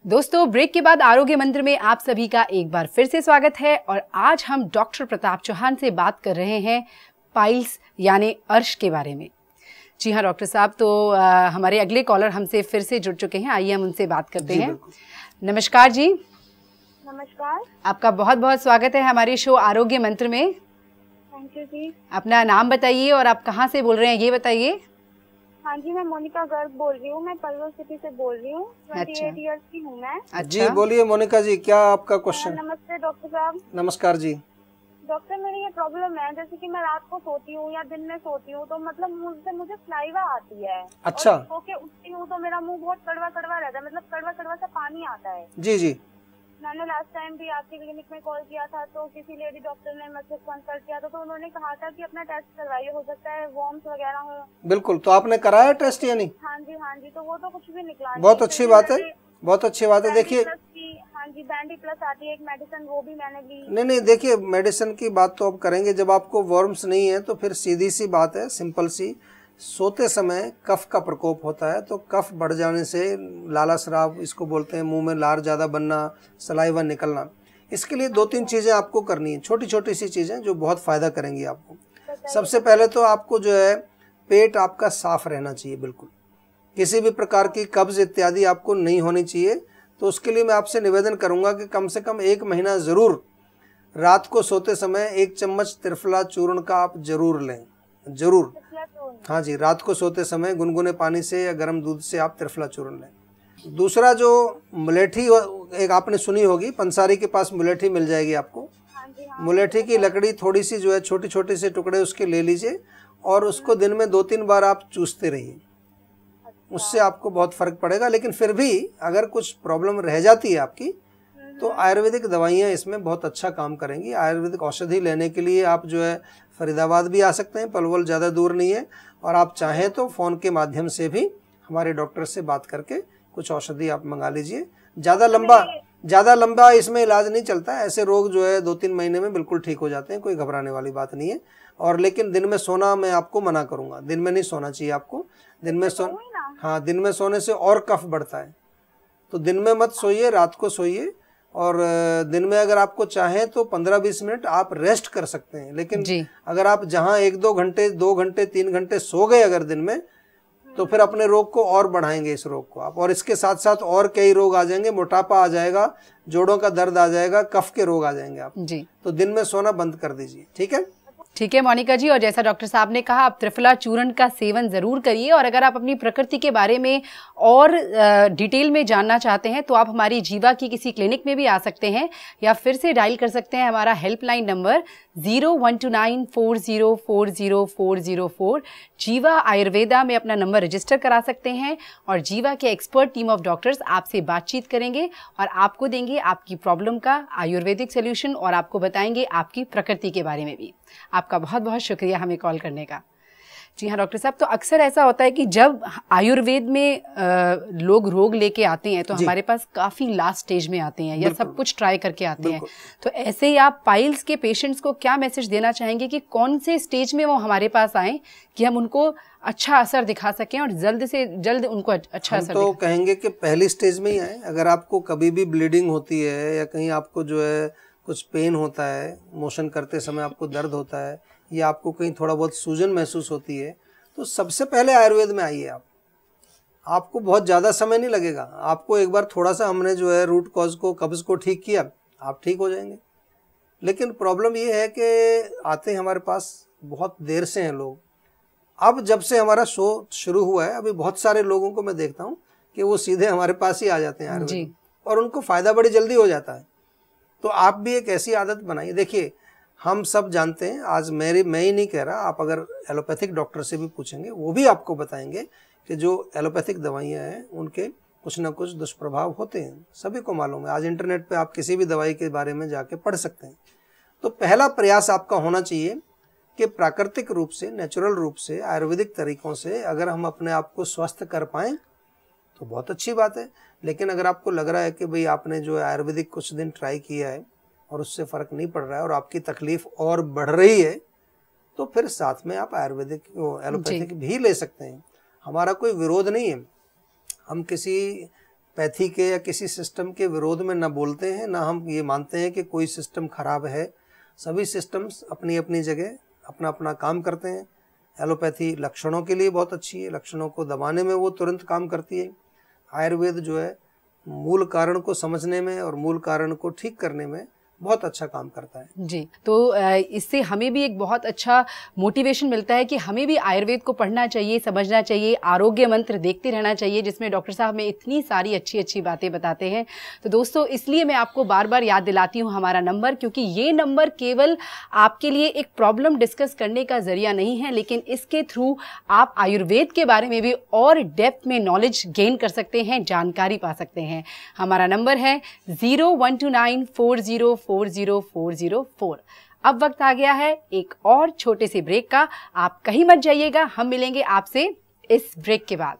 दोस्तों, ब्रेक के बाद आरोग्य मंत्र में आप सभी का एक बार फिर से स्वागत है और आज हम डॉक्टर प्रताप चौहान से बात कर रहे हैं पाइल्स यानी अर्श के बारे में। जी हाँ डॉक्टर साहब, तो हमारे अगले कॉलर हमसे फिर से जुड़ चुके हैं, आइए हम उनसे बात करते हैं। नमस्कार जी। नमस्कार। आपका बहुत बहुत स्वागत है हमारे शो आरोग्य मंत्र में। थैंक यू जी। अपना नाम बताइए और आप कहाँ से बोल रहे हैं ये बताइए। हाँ जी, मैं मोनिका गर्ग बोल रही हूँ, मैं पलवल सिटी से बोल रही हूँ। 28 इयर्स की हूँ मैं। अच्छा। जी बोलिए मोनिका जी, क्या आपका क्वेश्चन? नमस्ते डॉक्टर साहब। नमस्कार जी। डॉक्टर, मेरी ये प्रॉब्लम है, जैसे कि मैं रात को सोती हूँ या दिन में सोती हूँ तो मतलब मुंह से मुझे सलाइवा आती है। अच्छा। और सो के उठती हूँ तो मेरा मुंह बहुत कड़वा कड़वा रहता है, मतलब कड़वा कड़वा सा पानी आता है। जी जी। मैंने लास्ट टाइम भी आपकी क्लिनिक में कॉल किया था तो किसी लेडी डॉक्टर ने मुझसे कंसल्ट किया था तो उन्होंने कहा था कि अपना टेस्ट करवाइए, हो सकता है वॉर्म्स वगैरह हो। बिल्कुल, तो आपने कराया टेस्ट या नहीं? हाँ जी, तो वो तो कुछ भी निकला नहीं। बहुत अच्छी बात है, बहुत अच्छी बात है। देखिए हाँ जी, बैंडी प्लस आती है एक मेडिसिन, वो भी मैंने ली। नहीं, देखिए मेडिसिन की बात तो अब करेंगे। जब आपको वर्म्स नहीं है तो फिर सीधी सी बात है, सिंपल सी, सोते समय कफ का प्रकोप होता है। तो कफ बढ़ जाने से लाला स्राव इसको बोलते हैं, मुंह में लार ज़्यादा बनना, सलाइवा निकलना। इसके लिए दो तीन चीज़ें आपको करनी है, छोटी छोटी सी चीज़ें जो बहुत फ़ायदा करेंगी आपको। सबसे पहले तो आपको जो है पेट आपका साफ रहना चाहिए, बिल्कुल किसी भी प्रकार की कब्ज़ इत्यादि आपको नहीं होनी चाहिए। तो उसके लिए मैं आपसे निवेदन करूंगा कि कम से कम 1 महीना ज़रूर रात को सोते समय 1 चम्मच त्रिफला चूर्ण का आप जरूर लें, जरूर। हाँ जी, रात को सोते समय गुनगुने पानी से या गर्म दूध से आप त्रिफला चूर्ण लें। दूसरा, जो मुलेठी एक आपने सुनी होगी, पंसारी के पास मुलेठी मिल जाएगी आपको। मुलेठी की लकड़ी थोड़ी सी जो है छोटे छोटे से टुकड़े उसके ले लीजिए और उसको दिन में 2-3 बार आप चूसते रहिए, उससे आपको बहुत फर्क पड़ेगा। लेकिन फिर भी अगर कुछ प्रॉब्लम रह जाती है आपकी तो आयुर्वेदिक दवाइयाँ इसमें बहुत अच्छा काम करेंगी। आयुर्वेदिक औषधि लेने के लिए आप जो है फरीदाबाद भी आ सकते हैं, पलवल ज़्यादा दूर नहीं है। और आप चाहें तो फ़ोन के माध्यम से भी हमारे डॉक्टर से बात करके कुछ औषधि आप मंगा लीजिए। ज़्यादा लंबा इसमें इलाज नहीं चलता है। ऐसे रोग जो है 2-3 महीने में बिल्कुल ठीक हो जाते हैं, कोई घबराने वाली बात नहीं है। और लेकिन दिन में सोना मैं आपको मना करूँगा, दिन में नहीं सोना चाहिए आपको। दिन में सोने से और कफ बढ़ता है, तो दिन में मत सोइए, रात को सोइए। और दिन में अगर आपको चाहें तो 15-20 मिनट आप रेस्ट कर सकते हैं। लेकिन अगर आप जहां 1-2 घंटे, 2 घंटे, 3 घंटे सो गए अगर दिन में, तो फिर अपने रोग को और बढ़ाएंगे इस रोग को आप। और इसके साथ साथ और कई रोग आ जाएंगे, मोटापा आ जाएगा, जोड़ों का दर्द आ जाएगा, कफ के रोग आ जाएंगे आप जी। तो दिन में सोना बंद कर दीजिए, ठीक है? ठीक है मोनिका जी, और जैसा डॉक्टर साहब ने कहा, आप त्रिफला चूर्ण का सेवन जरूर करिए। और अगर आप अपनी प्रकृति के बारे में और डिटेल में जानना चाहते हैं तो आप हमारी जीवा की किसी क्लिनिक में भी आ सकते हैं या फिर से डायल कर सकते हैं हमारा हेल्पलाइन नंबर 0129404040। जीवा आयुर्वेदा में अपना नंबर रजिस्टर करा सकते हैं और जीवा के एक्सपर्ट टीम ऑफ डॉक्टर्स आपसे बातचीत करेंगे और आपको देंगे आपकी प्रॉब्लम का आयुर्वेदिक सोल्यूशन और आपको बताएंगे आपकी प्रकृति के बारे में भी। आपका बहुत बहुत शुक्रिया हमें कॉल करने का। जी हाँ डॉक्टर साहब, तो अक्सर ऐसा होता है कि जब आयुर्वेद में लोग रोग लेके आते हैं तो हमारे पास काफ़ी लास्ट स्टेज में आते हैं या सब कुछ ट्राई करके आते हैं। तो ऐसे ही आप पाइल्स के पेशेंट्स को क्या मैसेज देना चाहेंगे कि कौन से स्टेज में वो हमारे पास आए कि हम उनको अच्छा असर दिखा सकें और जल्द से जल्द उनको अच्छा असर तो कहेंगे कि पहली स्टेज में ही आए। अगर आपको कभी भी ब्लीडिंग होती है या कहीं आपको जो है कुछ पेन होता है, मोशन करते समय आपको दर्द होता है या आपको कहीं थोड़ा बहुत सूजन महसूस होती है, तो सबसे पहले आयुर्वेद में आइए आप। आपको बहुत ज़्यादा समय नहीं लगेगा। आपको एक बार थोड़ा सा हमने जो है रूट कॉज को, कब्ज़ को ठीक किया, आप ठीक हो जाएंगे। लेकिन प्रॉब्लम ये है कि आते हैं हमारे पास बहुत देर से हैं लोग। अब जब से हमारा शो शुरू हुआ है, अभी बहुत सारे लोगों को मैं देखता हूँ कि वो सीधे हमारे पास ही आ जाते हैं आयुर्वेद और उनको फ़ायदा बड़ी जल्दी हो जाता है। तो आप भी एक ऐसी आदत बनाइए। देखिए, हम सब जानते हैं, आज मैं ही नहीं कह रहा, आप अगर एलोपैथिक डॉक्टर से भी पूछेंगे वो भी आपको बताएंगे कि जो एलोपैथिक दवाइयाँ हैं उनके कुछ ना कुछ दुष्प्रभाव होते हैं, सभी को मालूम है। आज इंटरनेट पे आप किसी भी दवाई के बारे में जाके पढ़ सकते हैं। तो पहला प्रयास आपका होना चाहिए कि प्राकृतिक रूप से, नेचुरल रूप से, आयुर्वेदिक तरीक़ों से अगर हम अपने आप को स्वस्थ कर पाएँ तो बहुत अच्छी बात है। लेकिन अगर आपको लग रहा है कि भाई आपने जो है आयुर्वेदिक कुछ दिन ट्राई किया है और उससे फ़र्क नहीं पड़ रहा है और आपकी तकलीफ़ और बढ़ रही है, तो फिर साथ में आप आयुर्वेदिक एलोपैथिक भी ले सकते हैं। हमारा कोई विरोध नहीं है। हम किसी पैथी के या किसी सिस्टम के विरोध में न बोलते हैं, ना हम ये मानते हैं कि कोई सिस्टम खराब है। सभी सिस्टम्स अपनी अपनी जगह अपना अपना काम करते हैं। एलोपैथी लक्षणों के लिए बहुत अच्छी है, लक्षणों को दबाने में वो तुरंत काम करती है। आयुर्वेद जो है मूल कारण को समझने में और मूल कारण को ठीक करने में बहुत अच्छा काम करता है। जी, तो इससे हमें भी एक बहुत अच्छा मोटिवेशन मिलता है कि हमें भी आयुर्वेद को पढ़ना चाहिए, समझना चाहिए, आरोग्य मंत्र देखते रहना चाहिए, जिसमें डॉक्टर साहब हमें इतनी सारी अच्छी अच्छी बातें बताते हैं। तो दोस्तों, इसलिए मैं आपको बार बार याद दिलाती हूँ हमारा नंबर, क्योंकि ये नंबर केवल आपके लिए एक प्रॉब्लम डिस्कस करने का जरिया नहीं है, लेकिन इसके थ्रू आप आयुर्वेद के बारे में भी और डेप्थ में नॉलेज गेन कर सकते हैं, जानकारी पा सकते हैं। हमारा नंबर है 0129404004। अब वक्त आ गया है एक और छोटे से ब्रेक का। आप कहीं मत जाइएगा, हम मिलेंगे आपसे इस ब्रेक के बाद।